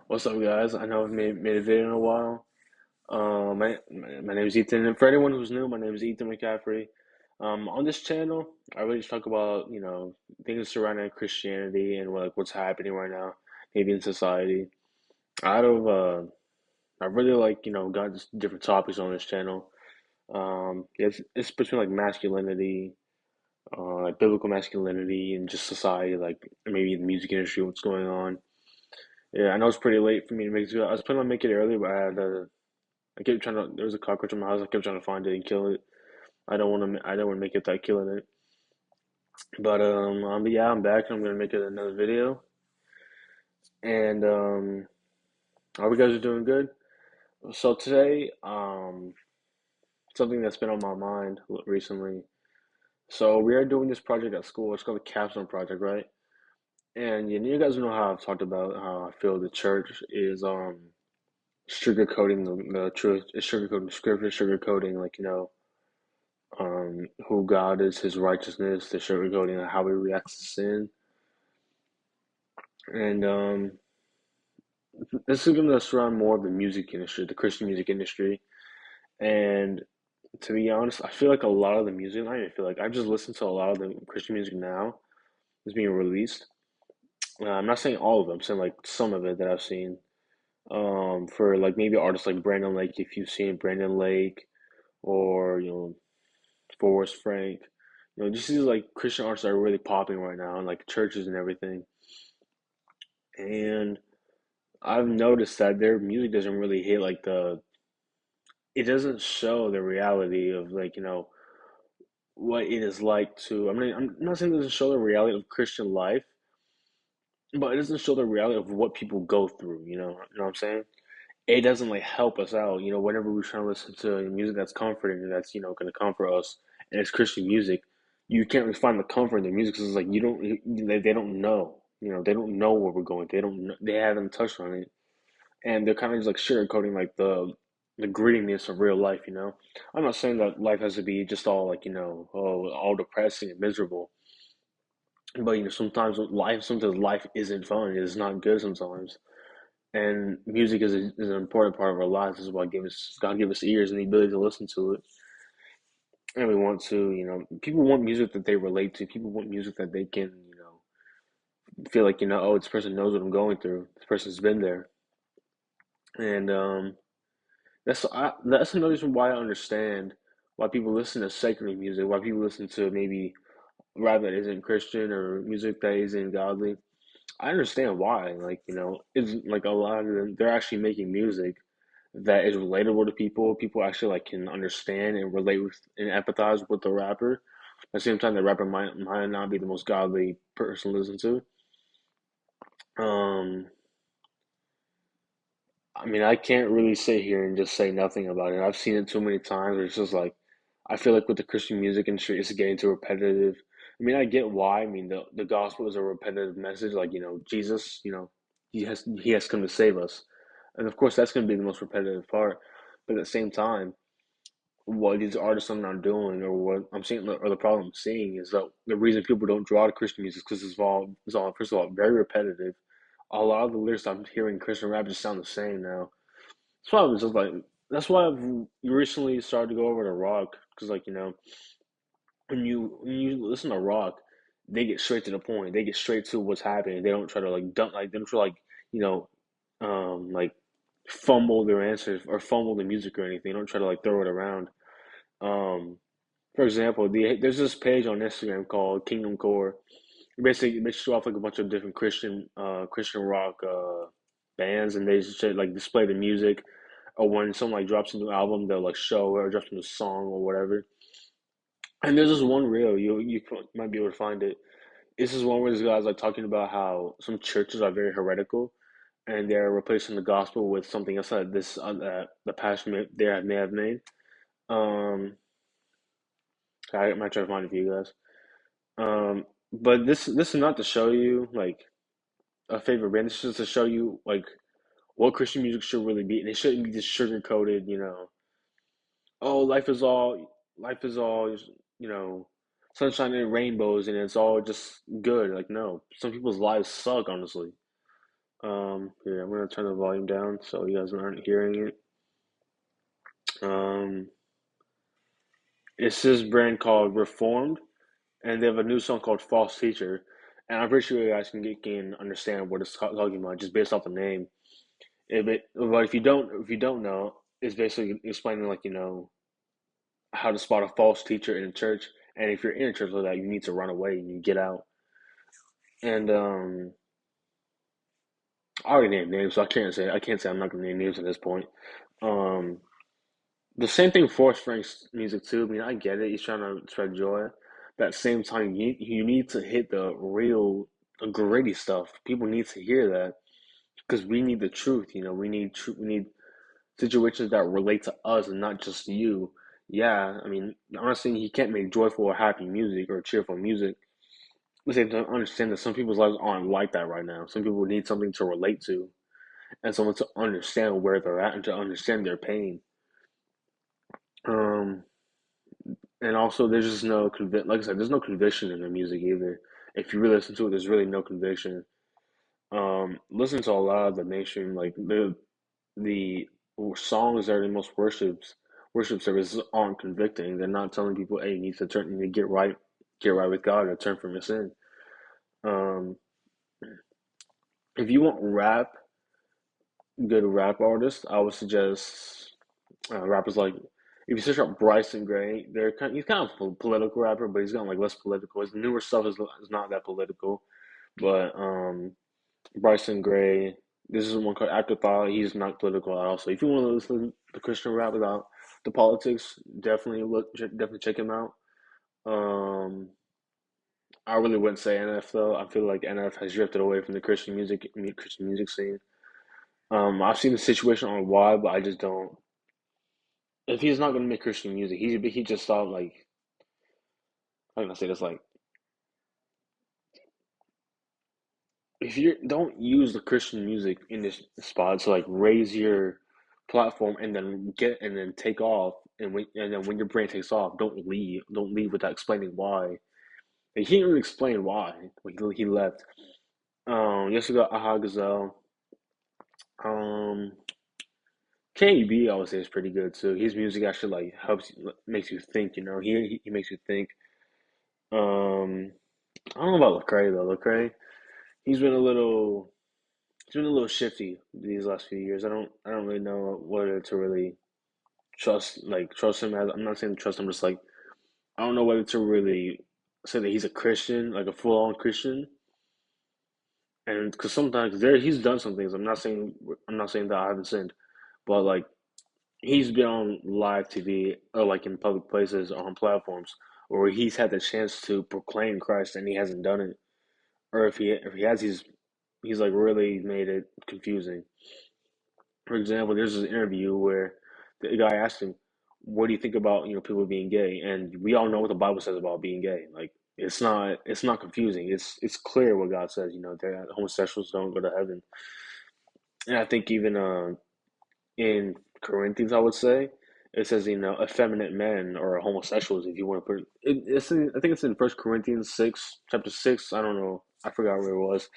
What's up, guys? I know I've made a video in a while. My name is Ethan, and for anyone who's new, my name is Ethan McCaffrey. On this channel, I really just talk about things surrounding Christianity and what's happening right now, maybe in society. Out of I really like got just different topics on this channel. It's between like masculinity, like biblical masculinity, and just society, like maybe the music industry, what's going on. Yeah, I know it's pretty late for me to make this video. I was planning on making it earlier, but I kept trying to. There was a cockroach in my house. I kept trying to find it and kill it. I don't want to make it that killing it. But yeah, I'm back. I'm gonna make it another video. And All you guys are doing good. So today, something that's been on my mind recently. So we are doing this project at school. It's called the capstone project, right? And you guys know how I've talked about how I feel the church is sugarcoating the truth, is sugarcoating scripture, sugarcoating who God is, His righteousness, the sugarcoating how He reacts to sin, and this is going to surround more of the music industry, the Christian music industry, and to be honest, I feel like a lot of the music. I don't even feel like I just listen to a lot of the Christian music now is being released. I'm not saying all of them. I'm saying like some of it that I've seen. For like maybe artists like Brandon Lake, if you've seen Brandon Lake, or Forrest Frank. Just these like Christian artists are really popping right now, and like churches and everything. And I've noticed that their music doesn't really hit like it doesn't show the reality of what it is like to. I mean, I'm not saying it doesn't show the reality of Christian life, but it doesn't show the reality of what people go through. You know what I'm saying? It doesn't like help us out. Whenever we're trying to listen to music that's comforting and that's going to comfort us, and it's Christian music, you can't really find the comfort in their music because it's like they don't know. They don't know what we're going through. They don't know, they haven't touched on it, and they're kind of just like sugarcoating like the grittiness of real life. I'm not saying that life has to be just all like all depressing and miserable, but sometimes life isn't fun. It's not good sometimes. And music is an important part of our lives. This is why God gave us ears and the ability to listen to it. And we want to, people want music that they relate to. People want music that they can, feel like, oh, this person knows what I'm going through. This person's been there. And that's another reason why I understand why people listen to secular music, why people listen to maybe rap that isn't Christian or music that isn't godly. I understand why. Like, it's like a lot of them, they're actually making music that is relatable to people. People actually like can understand and relate with and empathize with the rapper. At the same time, the rapper might not be the most godly person to listen to. Um, I mean, I can't really sit here and just say nothing about it. I've seen it too many times. Where it's just like I feel like with the Christian music industry, it's getting too repetitive. I mean, I get why. I mean, the gospel is a repetitive message. Like Jesus, he has come to save us, and of course, that's going to be the most repetitive part. But at the same time, what these artists are not doing, or what I'm seeing, or the problem I'm seeing is that the reason people don't draw to Christian music is because it's all first of all very repetitive. A lot of the lyrics I'm hearing in Christian rap just sound the same now. That's why I was just like, that's why I've recently started to go over to rock because when you listen to rock, they get straight to the point. They get straight to what's happening. They don't try to like dump like they don't try to, like you know like fumble their answers or fumble the music or anything. They don't try to like throw it around. Um, for example, there's this page on Instagram called Kingdom Core. Basically, they show off like a bunch of different Christian rock bands, and they just like display the music. Or when someone like drops a new album, they'll like show it or drops a new song or whatever. And there's this one reel might be able to find it. This is one where this guy's like talking about how some churches are very heretical, and they're replacing the gospel with something else that that the pastor may have made. Um, I might try to find it for you guys. But this is not to show you like a favorite band. This is just to show you like what Christian music should really be, and it shouldn't be just sugar coated. Oh, life is all you know, sunshine and rainbows, and it's all just good. Like no, some people's lives suck, honestly. Here, I'm gonna turn the volume down so you guys aren't hearing it. Um, it's this brand called Reformed, and they have a new song called False Teacher. And I'm pretty sure you guys can understand what it's talking about just based off the name. But if you don't know, it's basically explaining like how to spot a false teacher in a church, and if you're in a church like that, you need to run away and you get out. And I already named names, so I can't say I'm not gonna name names at this point. Um, the same thing for Frank's music too. I mean, I get it. He's trying to spread joy, but at the same time, you need to hit the real, the gritty stuff. People need to hear that because we need the truth. We need situations that relate to us and not just you. Yeah, I mean, I'm not saying he can't make joyful or happy music or cheerful music. But they don't understand that some people's lives aren't like that right now. Some people need something to relate to and someone to understand where they're at and to understand their pain. Um, and also, there's just no like I said, there's no conviction in the music either. If you really listen to it, there's really no conviction. Listen to a lot of the mainstream, like the songs that are in most worship services aren't convicting. They're not telling people, "Hey, you need to get right with God, or turn from your sin." Um, if you want good rap artists, I would suggest rappers like if you search up Bryson Gray, he's kind of a political rapper, but he's gotten like less political. His newer stuff is not that political, but Bryson Gray. This is one called Afterthought. He's not political at all. So if you want to listen to Christian rap without the politics, definitely check him out. Um, I really wouldn't say NF though. I feel like NF has drifted away from the Christian music scene. I've seen the situation on why, but I just don't. If he's not gonna make Christian music, he just thought like I'm gonna say this like if you don't use the Christian music in this spot to like raise your platform and then take off and then when your brain takes off, don't leave without explaining why. And he didn't really explain why when he left. Yes, we got Aha Gazelle. Um, KEB I would say is pretty good too. His music actually like makes you think. He makes you think. Um, I don't know about Lecrae though. Lecrae, he's been a little he's been a little shifty these last few years. I don't really know whether to really trust him as I'm not saying trust him, just like I don't know whether to really say that he's a Christian, like a full on Christian. And because sometimes he's done some things. I'm not saying that I haven't sinned, but like he's been on live TV or like in public places or on platforms where he's had the chance to proclaim Christ and he hasn't done it. Or if he has, he's like really made it confusing. For example, there's this interview where the guy asked him, "What do you think about people being gay?" And we all know what the Bible says about being gay. Like it's not confusing. It's clear what God says. That homosexuals don't go to heaven. And I think even in Corinthians, I would say it says effeminate men or homosexuals. If you want to put I think it's in First Corinthians 6, chapter 6. I don't know. I forgot where it was.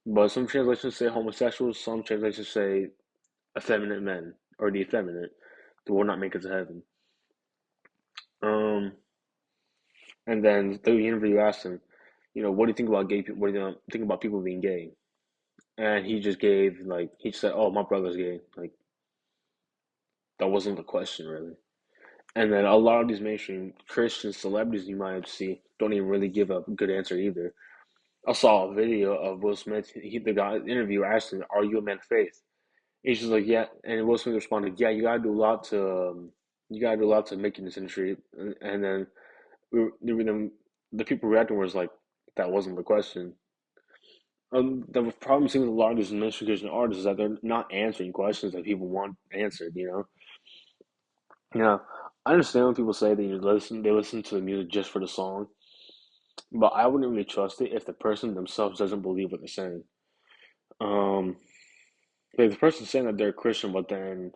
But some translations say homosexuals. Some translations say effeminate men or the effeminate that will not make it to heaven. Um, and then through the interview, asked him, what do you think about gay people? What do you think about people being gay? And he just gave he said, "Oh, my brother's gay." Like that wasn't the question really. And then a lot of these mainstream Christian celebrities you might see don't even really give a good answer either. I saw a video of Will Smith. The guy interviewer asked him, "Are you a man of faith?" He's just like, "Yeah," and Will Smith responded, "Yeah, you gotta do a lot to make it in this industry." And then the people reacting was like, "That wasn't the question." The problem seems with a lot of these mainstream Christian artists is that they're not answering questions that people want answered. Yeah, I understand when people say that they listen to the music just for the song, but I wouldn't really trust it if the person themselves doesn't believe what they're saying. Um, if the person's saying that they're a Christian, but then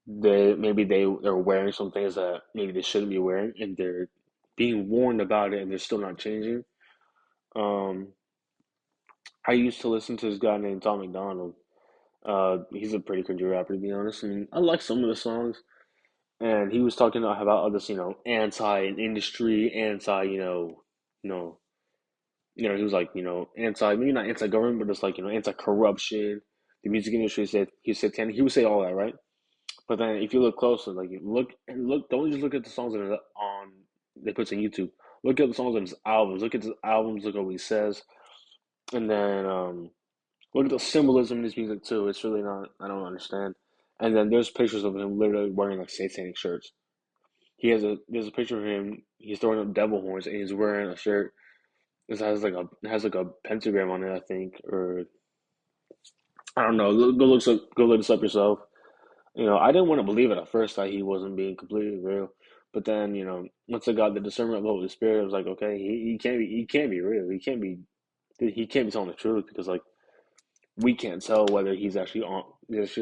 they're wearing some things that maybe they shouldn't be wearing, and they're being warned about it, and they're still not changing. Um, I used to listen to this guy named Tom McDonald. He's a pretty cringy rapper, to be honest. I mean, I like some of the songs, and he was talking about all this, anti-industry, you know, he was like, maybe not anti-government, but just like, anti-corruption. The music industry said he said ten. He would say all that, right? But then if you look closer, like look, don't just look at the songs that are on they put on YouTube. Look at the songs on his albums. Look at his albums. Look at what he says, and then look at the symbolism in his music too. It's really not. I don't understand. And then there's pictures of him literally wearing like satanic shirts. There's a picture of him. He's throwing up devil horns and he's wearing a shirt. It has like a pentagram on it, I think, or I don't know. Go look this up yourself. I didn't want to believe it at first that he wasn't being completely real, but then once I got the discernment of the Holy Spirit, I was like, okay, he can't be real. He can't be telling the truth because like we can't tell whether he's actually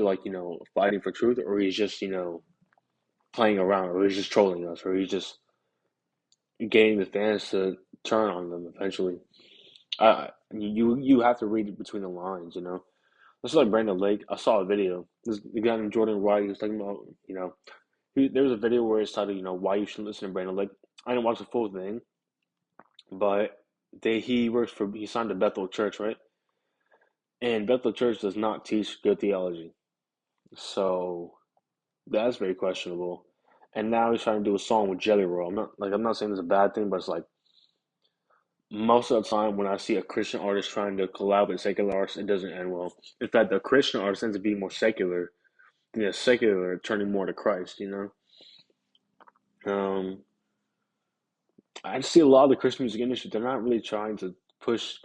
like fighting for truth or he's just playing around or he's just trolling us or he's just getting the fans to turn on them eventually. You have to read it between the lines, you know. This is like Brandon Lake. I saw a video. This the guy named Jordan Wright. He was talking about, there was a video where it's titled, why you shouldn't listen to Brandon Lake. I didn't watch the full thing, but he signed to Bethel Church, right? And Bethel Church does not teach good theology, so that's very questionable. And now he's trying to do a song with Jelly Roll. I'm not saying it's a bad thing, but it's like most of the time when I see a Christian artist trying to collab with secular artists, it doesn't end well. In fact, the Christian artist ends up being more secular than the secular turning more to Christ, Um, I just see a lot of the Christian music industry. They're not really trying to push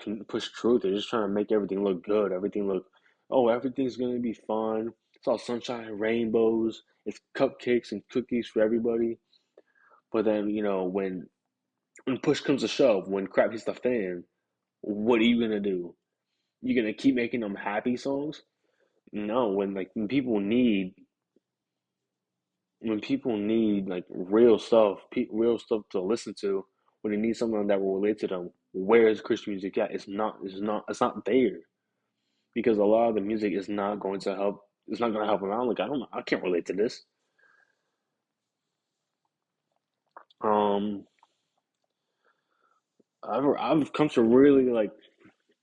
truth. They're just trying to make everything look good. Everything's gonna be fun. It's all sunshine and rainbows. It's cupcakes and cookies for everybody. But then when push comes to shove, when crap hits the fan, what are you gonna do? You gonna keep making them happy songs? No. When people need like real stuff to listen to, when they need someone that will relate to them, where is Christian music at? It's not there because a lot of the music is not going to help. It's not going to help them out. Like I don't know, I can't relate to this. Um, I've come to really like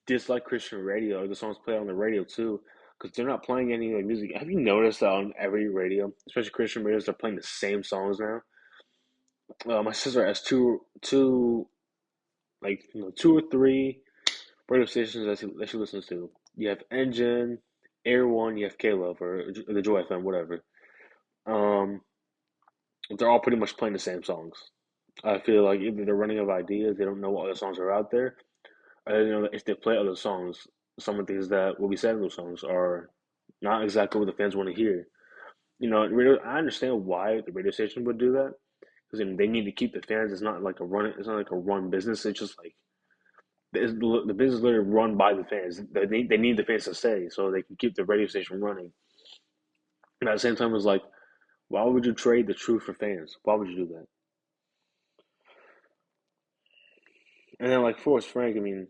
dislike Christian radio or the songs played on the radio too because they're not playing any like music. Have you noticed that on every radio, especially Christian radios, they're playing the same songs now? My sister has two or three radio stations that she listens to. You have Engine, Air One, you have K Love or the Joy FM, whatever. Um, they're all pretty much playing the same songs. I feel like either they're running out of ideas, they don't know what other songs are out there, or if they play other songs, some of the things that will be said in those songs are not exactly what the fans want to hear. I understand why the radio station would do that because they need to keep the fans. It's not like a run business. It's just like the business is literally run by the fans. They need the fans to stay so they can keep the radio station running. And at the same time, it's like, why would you trade the truth for fans? Why would you do that? And then like Forrest Frank, I mean,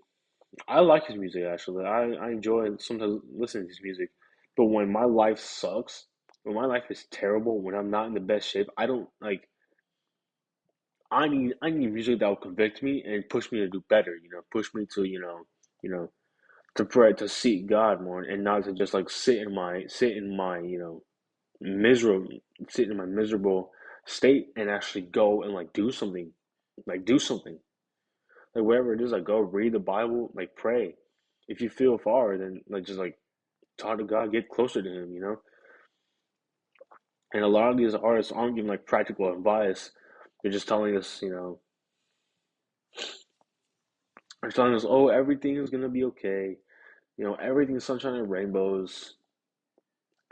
I like his music actually. I enjoy sometimes listening to his music. But when my life sucks, when my life is terrible, when I'm not in the best shape, I don't like. I need music that will convict me and push me to do better. Push me to you know to pray to seek God more and not to just like sit in my miserable sit in my miserable state and actually go and like do something like wherever it is, like go read the Bible, like pray. If you feel far, then like just like talk to God, get closer to Him. And a lot of these artists aren't giving like practical advice. They're just telling us, they're telling us, oh, everything is gonna be okay. Everything's sunshine and rainbows.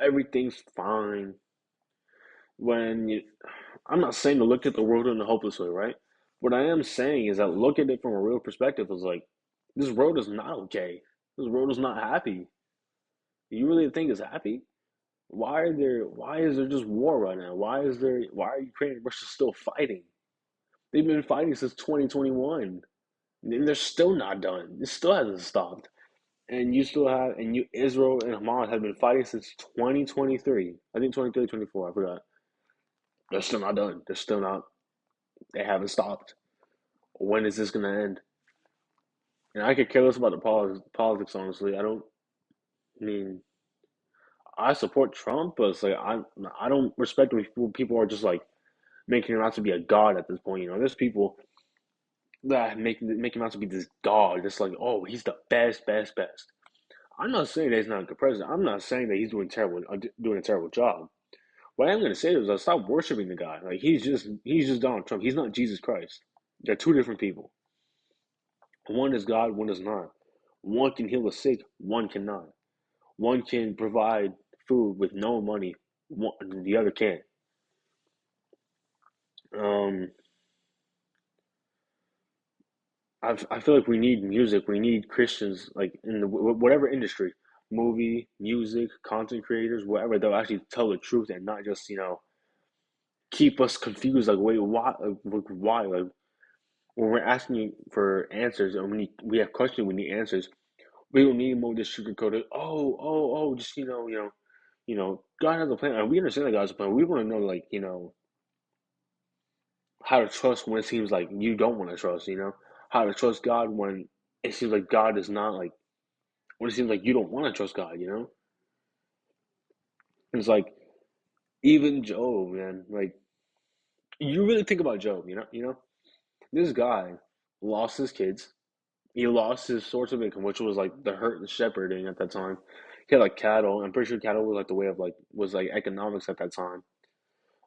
Everything's fine. When you, I'm not saying to look at the world in a hopeless way, right? What I am saying is that look at it from a real perspective. Is like this world is not okay. This world is not happy. You really think it's happy? Why is there just war right now? Why are Ukraine and Russia still fighting? They've been fighting since 2021. And they're still not done. It still hasn't stopped. And you still have, and you, Israel and Hamas have been fighting since 2023. I think 23, 24, I forgot. They're still not done. They're still not, they haven't stopped. When is this going to end? And I could care less about the politics, honestly. I mean, I support Trump, but it's like, I don't respect when people are just like making him out to be a god at this point. There's people that make him out to be this god, just like, oh, he's the best, best, best. I'm not saying that he's not a good president. I'm not saying that he's doing a terrible job. What I'm going to say is, stop worshiping the guy. Like he's just Donald Trump. He's not Jesus Christ. They're two different people. One is God, one is not. One can heal the sick, one cannot. One can provide food with no money, the other can't. Um, I feel like we need music. We need Christians, like in the whatever industry, movie, music, content creators, whatever. They'll actually tell the truth and not just keep us confused. Like, wait, why? Like, why? Like, when we're asking for answers and we have questions, we need answers. We don't need more just sugarcoated. Just God has a plan, and we understand that God has a plan. We want to know, like, how to trust when it seems like you don't want to trust. How to trust God when it seems like God is not like when it seems like you don't want to trust God. It's like even Job, man. Like you really think about Job. This guy lost his kids. He lost his source of income, which was like the herd and shepherding at that time. He had like cattle. I'm pretty sure cattle was like the way of like was like economics at that time.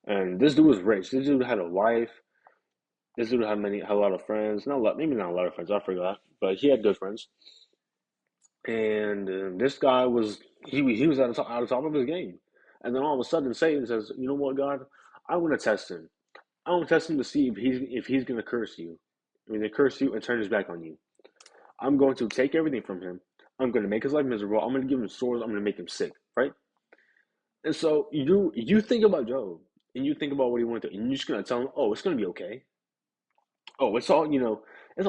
And this dude was rich. This dude had a wife. This dude had a lot of friends. Not a lot, maybe not a lot of friends. I forgot, but he had good friends. And this guy was he was at the top of his game. And then all of a sudden, Satan says, "You know what, God? I want to test him. I want to test him to see if he's going to curse you. I mean, to curse you and turn his back on you. I'm going to take everything from him. I'm going to make his life miserable. I'm going to give him sores. I'm going to make him sick, right? And so you think about Job and you think about what he went through, and you're just going to tell him, oh, it's going to be okay. Oh, it's all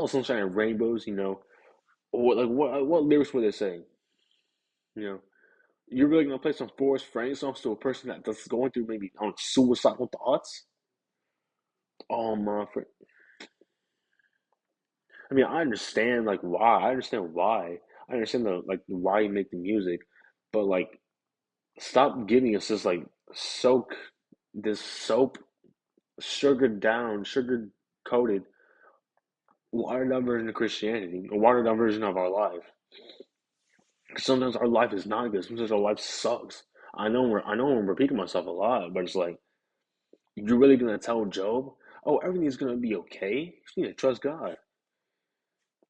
sunshine and rainbows. What lyrics were they saying? You know, you're really going to play some Forrest Frank songs to a person that's going through maybe on suicidal thoughts? Oh my, I mean, I understand like why. I understand why. I understand the like why you make the music, but like stop giving us this like soak this soap sugared down, sugar coated, watered down version of Christianity, a watered down version of our life. 'Cause sometimes our life is not good. Sometimes our life sucks. I know I'm repeating myself a lot, but it's like you're really gonna tell Job, oh, everything's gonna be okay. You just need to trust God.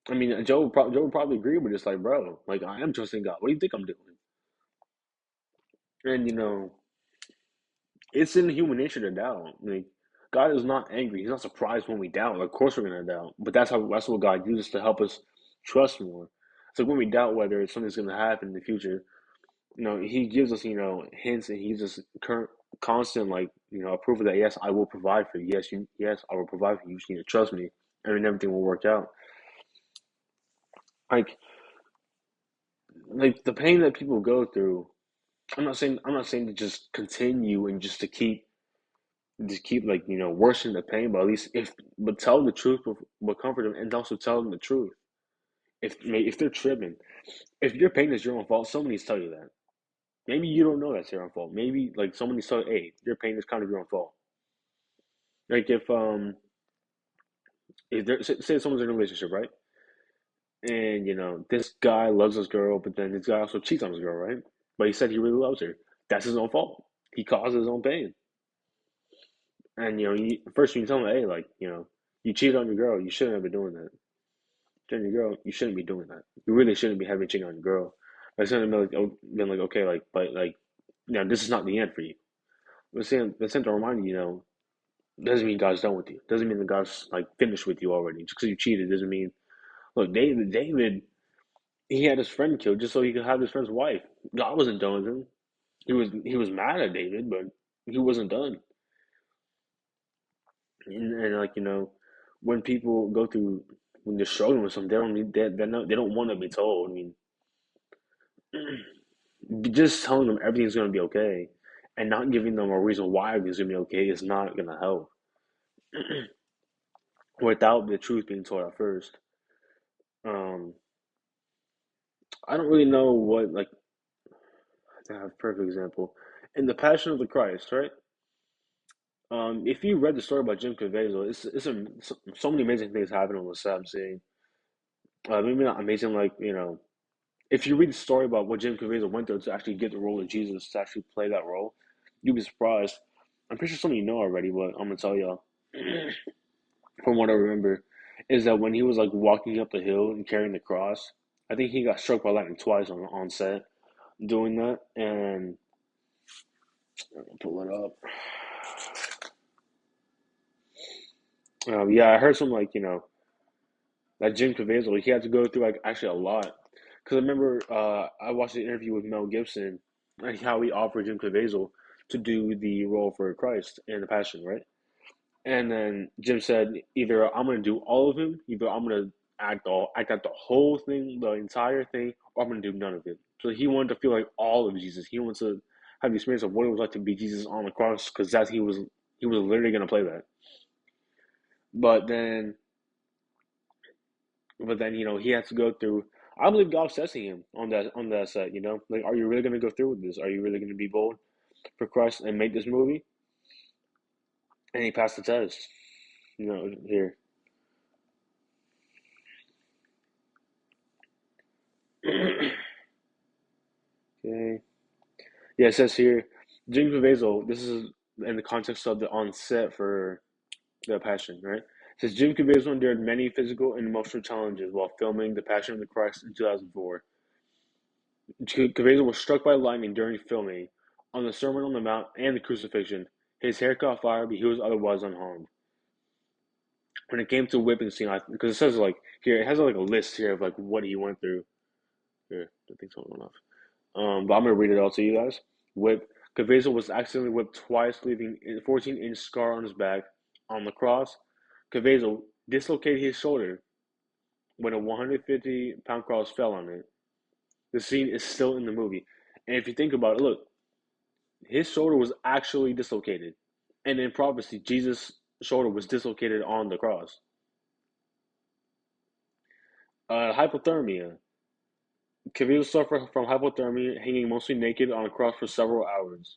I mean, Job would probably agree with just like, bro, like I am trusting God. What do you think I'm doing? And it's in human nature to doubt. Like God is not angry. He's not surprised when we doubt. Of course we're gonna doubt. But that's what God uses to help us trust more. So when we doubt whether something's gonna happen in the future, He gives us, hints and He gives us constant like, approval that yes, I will provide for you. Yes, I will provide for you. You just need to trust me and then everything will work out. Like the pain that people go through, I'm not saying to just continue and just keep like worsening the pain, but at least but tell the truth will comfort them, and also tell them the truth. If they're tripping, if your pain is your own fault, someone needs to tell you that. Maybe you don't know that's your own fault. Maybe like someone needs to tell you, hey, your pain is kind of your own fault. Like if say someone's in a relationship, right? And this guy loves this girl, but then this guy also cheats on this girl, right? But he said he really loves her. That's his own fault. He caused his own pain. And first you tell him, hey, like you cheated on your girl. You shouldn't have been doing that. Cheating on your girl, you shouldn't be doing that. You really shouldn't be having cheating on your girl. But it's gonna be like, oh, been like, okay, like, but like, this is not the end for you. But saying to remind you, doesn't mean God's done with you. Doesn't mean that God's like finished with you already. Just because you cheated doesn't mean. Look, David, he had his friend killed just so he could have his friend's wife. God wasn't done with him. He was mad at David, but he wasn't done. And like when people go through when they're struggling with something, they don't want to be told. I mean, Just telling them everything's gonna be okay, and not giving them a reason why everything's gonna be okay is not gonna help. Without the truth being told at first. Um, I don't really know what like to have a perfect example. In the Passion of the Christ, right? If you read the story about Jim Caviezel, so many amazing things happen on the set I'm seeing. Maybe not amazing, like if you read the story about what Jim Caviezel went through to actually get the role of Jesus, to actually play that role, you'd be surprised. I'm pretty sure some of you know already, but I'm gonna tell y'all from what I remember is that when he was like walking up the hill and carrying the cross, I think he got struck by lightning twice on set doing that, and I'll pull it up. Yeah, I heard some like that Jim Caviezel he had to go through like actually a lot because I remember I watched an interview with Mel Gibson and how he offered Jim Caviezel to do the role for Christ in the Passion, right? And then Jim said either I'm gonna do all of him, either I'm gonna act out the whole thing, the entire thing, or I'm gonna do none of it. So he wanted to feel like all of Jesus. He wanted to have the experience of what it was like to be Jesus on the cross because that's he was literally gonna play that. But then but then he had to go through. I believe God's testing him on that set. Like, are you really gonna go through with this? Are you really gonna be bold for Christ and make this movie? And he passed the test. Here. Okay. Yeah, it says here, Jim Caviezel. This is in the context of the on set for the Passion, right? It says Jim Caviezel endured many physical and emotional challenges while filming The Passion of the Christ in 2004. Caviezel was struck by lightning during filming on the Sermon on the Mount and the crucifixion. His hair caught fire, but he was otherwise unharmed. When it came to whipping scene, because it says like here, it has like a list here of like what he went through. Here, I think something went off. But I'm gonna read it all to you guys. Whip. Caviezel was accidentally whipped twice, leaving a 14-inch scar on his back. On the cross, Caviezel dislocated his shoulder when a 150-pound cross fell on it. The scene is still in the movie, and if you think about it, look, his shoulder was actually dislocated. And in prophecy, Jesus' shoulder was dislocated on the cross. Hypothermia. Caviezel suffered from hypothermia, hanging mostly naked on a cross for several hours.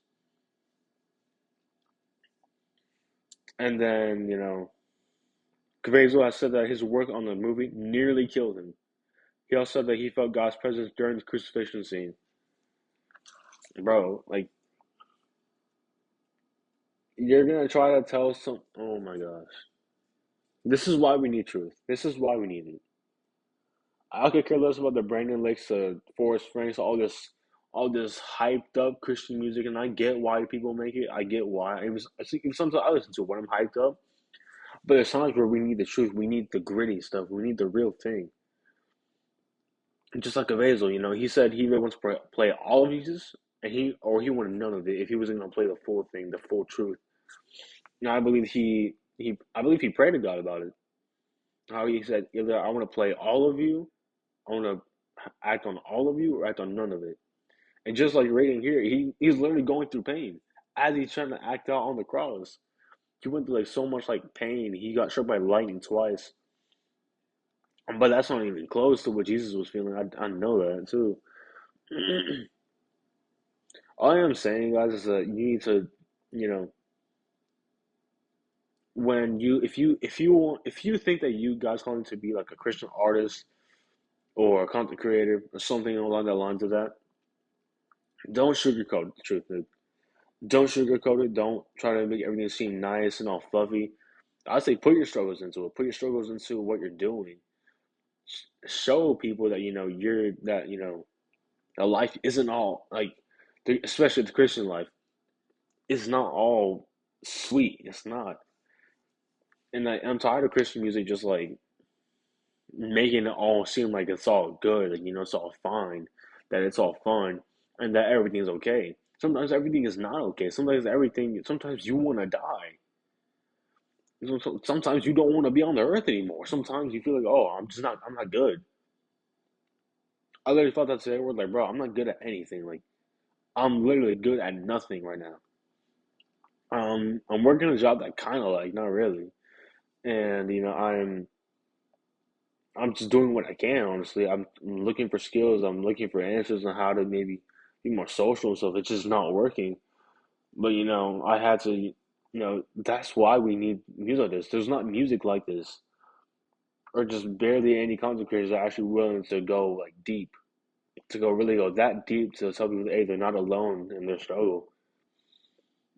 And then, Caviezel has said that his work on the movie nearly killed him. He also said that he felt God's presence during the crucifixion scene. Bro, like, you're gonna try to tell some. Oh my gosh. This is why we need truth. This is why we need it. I could care less about the Brandon Lakes, Forest Franks, all this hyped up Christian music, and I get why people make it. I get why. Sometimes I listen to it when I'm hyped up, but there's times where we need the truth. We need the gritty stuff. We need the real thing. Just like Azazel, he said he really wants to play all of Jesus, and he wanted none of it if he wasn't going to play the full thing, the full truth. I believe he prayed to God about it. How he said either I want to play all of you, I want to act on all of you, or act on none of it. And just like right here, he's literally going through pain as he's trying to act out on the cross. He went through like so much like pain. He got struck by lightning twice, but that's not even close to what Jesus was feeling. I know that too. All I am saying, guys, is that you need to, you know, when you if you think that you guys going to be like a Christian artist or a content creator or something along the lines of that, don't sugarcoat the truth, dude. Don't sugarcoat it. Don't try to make everything seem nice and all fluffy. I say put your struggles into it. Put your struggles into what you're doing. Show people that that life isn't all like, especially the Christian life, it's not all sweet. It's not. And I'm tired of Christian music just like making it all seem like it's all good, like, it's all fine, that it's all fun, and that everything's okay. Sometimes everything is not okay. Sometimes you want to die. Sometimes you don't want to be on the earth anymore. Sometimes you feel like, oh, I'm not good. I literally thought that today. We're like, bro, I'm not good at anything. Like, I'm literally good at nothing right now. I'm working a job that I kind of like, not really, and I'm just doing what I can. Honestly, I'm looking for skills. I'm looking for answers on how to maybe be more social and stuff. It's just not working. But I had to. That's why we need music like this. There's not music like this, or just barely any content creators that are actually willing to go like deep, to go really go that deep to tell people, hey, they're not alone in their struggle.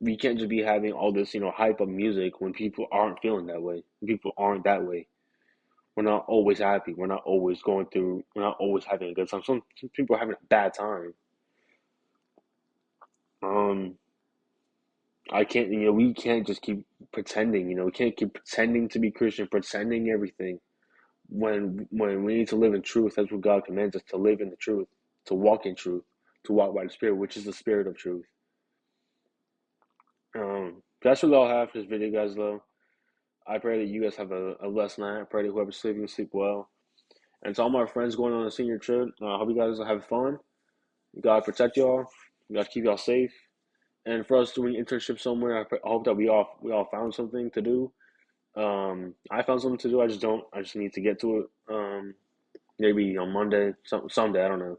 We can't just be having all this, hype of music when people aren't feeling that way. People aren't that way. We're not always happy. We're not always going through. We're not always having a good time. Some people are having a bad time. Um, I can't. We can't just keep pretending. We can't keep pretending to be Christian, pretending everything. When we need to live in truth, that's what God commands us to live in the truth, to walk in truth, to walk by the Spirit, which is the Spirit of truth. That's what I'll have for this video, guys. Though I pray that you guys have a blessed night. I pray that whoever's sleeping sleep well. And to all my friends going on a senior trip, I hope you guys have fun. God protect y'all. God keep y'all safe. And for us doing internship somewhere, I hope that we all found something to do. I found something to do. I just don't. I just need to get to it. Maybe on Monday, someday. I don't know.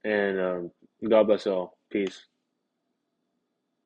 And God bless y'all. Peace.